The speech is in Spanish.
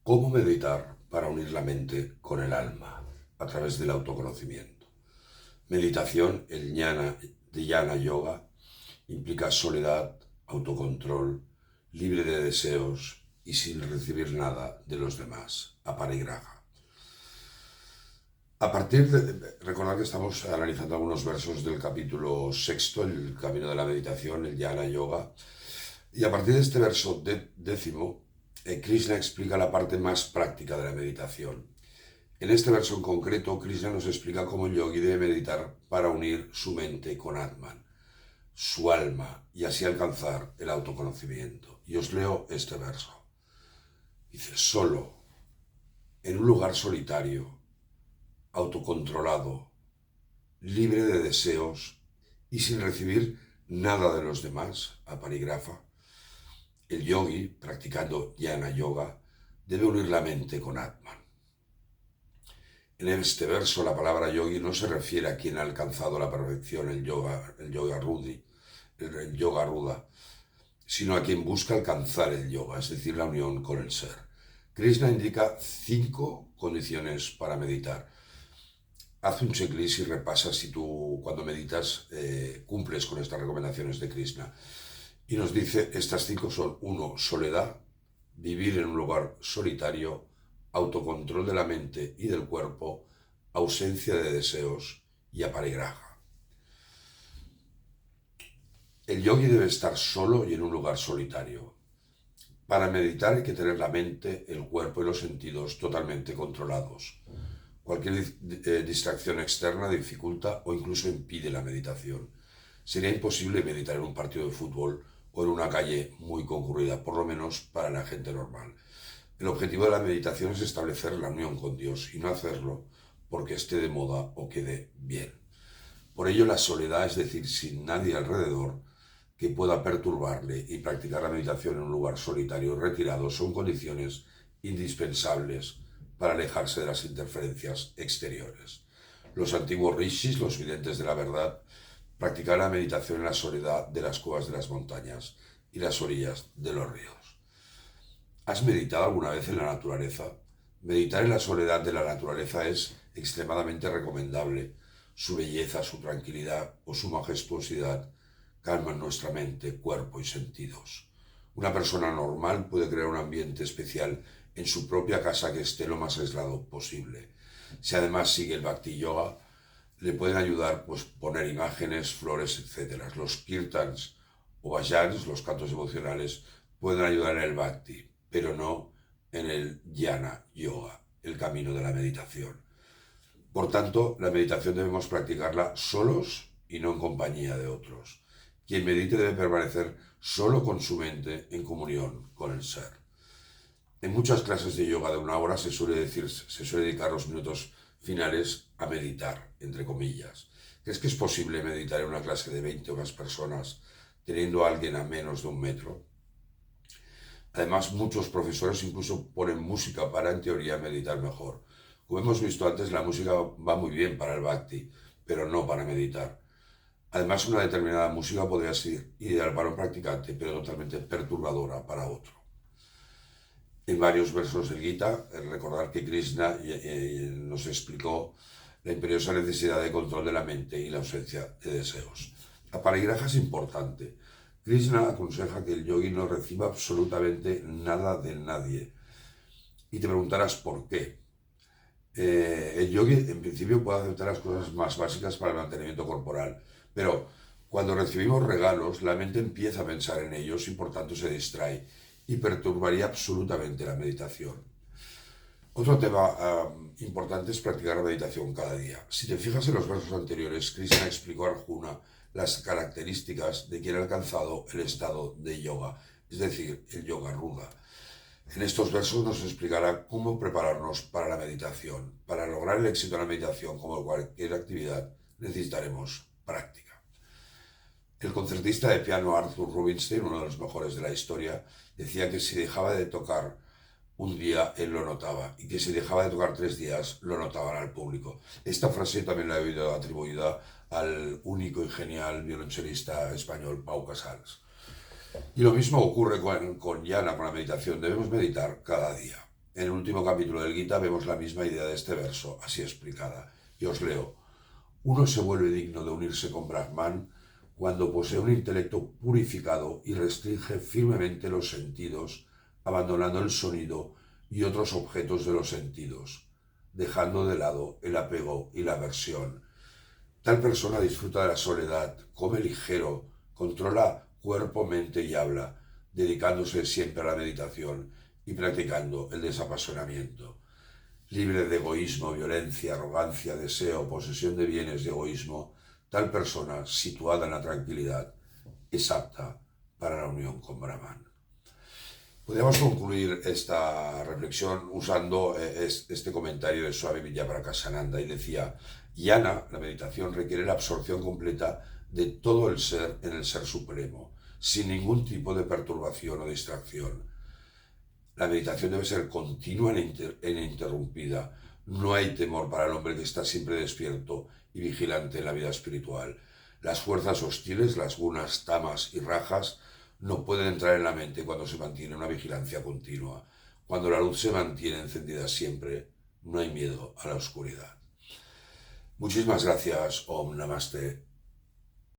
¿Cómo meditar para unir la mente con el alma a través del autoconocimiento? Meditación, de Jnana Yoga, implica soledad, autocontrol, libre de deseos y sin recibir nada de los demás, aparigraha. Recordar que estamos analizando algunos versos del capítulo sexto, el camino de la meditación, el Jnana Yoga, y a partir de este verso décimo, Krishna explica la parte más práctica de la meditación. En este verso en concreto, Krishna nos explica cómo el yogi debe meditar para unir su mente con Atman, su alma, y así alcanzar el autoconocimiento. Y os leo este verso. Dice, solo, en un lugar solitario, autocontrolado, libre de deseos y sin recibir nada de los demás, aparigraha, el yogi, practicando Jnana Yoga, debe unir la mente con Atman. En este verso la palabra yogi no se refiere a quien ha alcanzado la perfección, el yoga ruda, sino a quien busca alcanzar el yoga, es decir, la unión con el ser. Krishna indica 5 condiciones para meditar. Haz un checklist y repasa si tú cuando meditas cumples con estas recomendaciones de Krishna. Y nos dice, estas 5 son: 1, soledad, vivir en un lugar solitario, autocontrol de la mente y del cuerpo, ausencia de deseos y aparigraha. El yogi debe estar solo y en un lugar solitario. Para meditar hay que tener la mente, el cuerpo y los sentidos totalmente controlados. Cualquier distracción externa dificulta o incluso impide la meditación. Sería imposible meditar en un partido de fútbol o en una calle muy concurrida, por lo menos para la gente normal. El objetivo de la meditación es establecer la unión con Dios y no hacerlo porque esté de moda o quede bien. Por ello la soledad, es decir, sin nadie alrededor que pueda perturbarle, y practicar la meditación en un lugar solitario y retirado son condiciones indispensables para alejarse de las interferencias exteriores. Los antiguos rishis, los videntes de la verdad, practicaban la meditación en la soledad de las cuevas de las montañas y las orillas de los ríos. ¿Has meditado alguna vez en la naturaleza? Meditar en la soledad de la naturaleza es extremadamente recomendable. Su belleza, su tranquilidad o su majestuosidad calman nuestra mente, cuerpo y sentidos. Una persona normal puede crear un ambiente especial en su propia casa que esté lo más aislado posible. Si además sigue el Bhakti Yoga, le pueden ayudar poner imágenes, flores, etc. Los kirtans o bhajans, los cantos devocionales, pueden ayudar en el Bhakti, pero no en el Jnana Yoga, el camino de la meditación. Por tanto, la meditación debemos practicarla solos y no en compañía de otros. Quien medite debe permanecer solo con su mente en comunión con el ser. En muchas clases de yoga de 1 hora se suele dedicar los minutos finales a meditar, entre comillas. ¿Crees que es posible meditar en una clase de 20 o más personas teniendo a alguien a menos de 1 metro? Además, muchos profesores incluso ponen música para, en teoría, meditar mejor. Como hemos visto antes, la música va muy bien para el Bhakti, pero no para meditar. Además, una determinada música podría ser ideal para un practicante, pero totalmente perturbadora para otro. En varios versos del Gita, recordar que Krishna nos explicó la imperiosa necesidad de control de la mente y la ausencia de deseos. La parigraha es importante. Krishna aconseja que el yogi no reciba absolutamente nada de nadie. Y te preguntarás por qué. El yogi en principio puede aceptar las cosas más básicas para el mantenimiento corporal, pero cuando recibimos regalos, la mente empieza a pensar en ellos y por tanto se distrae y perturbaría absolutamente la meditación. Otro tema importante es practicar la meditación cada día. Si te fijas en los versos anteriores, Krishna explicó a Arjuna las características de quien ha alcanzado el estado de yoga, es decir, el yoga ruda. En estos versos nos explicará cómo prepararnos para la meditación. Para lograr el éxito en la meditación, como cualquier actividad, necesitaremos práctica. El concertista de piano Arthur Rubinstein, uno de los mejores de la historia, decía que si dejaba de tocar un día, él lo notaba, y que si dejaba de tocar 3 días, lo notaban al público. Esta frase también la he oído atribuida al único y genial violonchelista español Pau Casals. Y lo mismo ocurre con Jnana, con la meditación. Debemos meditar cada día. En el último capítulo del Gita vemos la misma idea de este verso, así explicada. Y os leo. Uno se vuelve digno de unirse con Brahman cuando posee un intelecto purificado y restringe firmemente los sentidos, abandonando el sonido y otros objetos de los sentidos, dejando de lado el apego y la aversión. Tal persona disfruta de la soledad, come ligero, controla cuerpo, mente y habla, dedicándose siempre a la meditación y practicando el desapasionamiento. Libre de egoísmo, violencia, arrogancia, deseo, posesión de bienes y egoísmo, tal persona, situada en la tranquilidad, es apta para la unión con Brahman. Podríamos concluir esta reflexión usando este comentario de Swami Vidyaprakashananda y decía, Yana, la meditación, requiere la absorción completa de todo el ser en el Ser Supremo, sin ningún tipo de perturbación o distracción. La meditación debe ser continua e ininterrumpida. No hay temor para el hombre que está siempre despierto y vigilante en la vida espiritual. Las fuerzas hostiles, las gunas, tamas y rajas, no pueden entrar en la mente cuando se mantiene una vigilancia continua. Cuando la luz se mantiene encendida siempre, no hay miedo a la oscuridad. Muchísimas gracias. Om Namaste.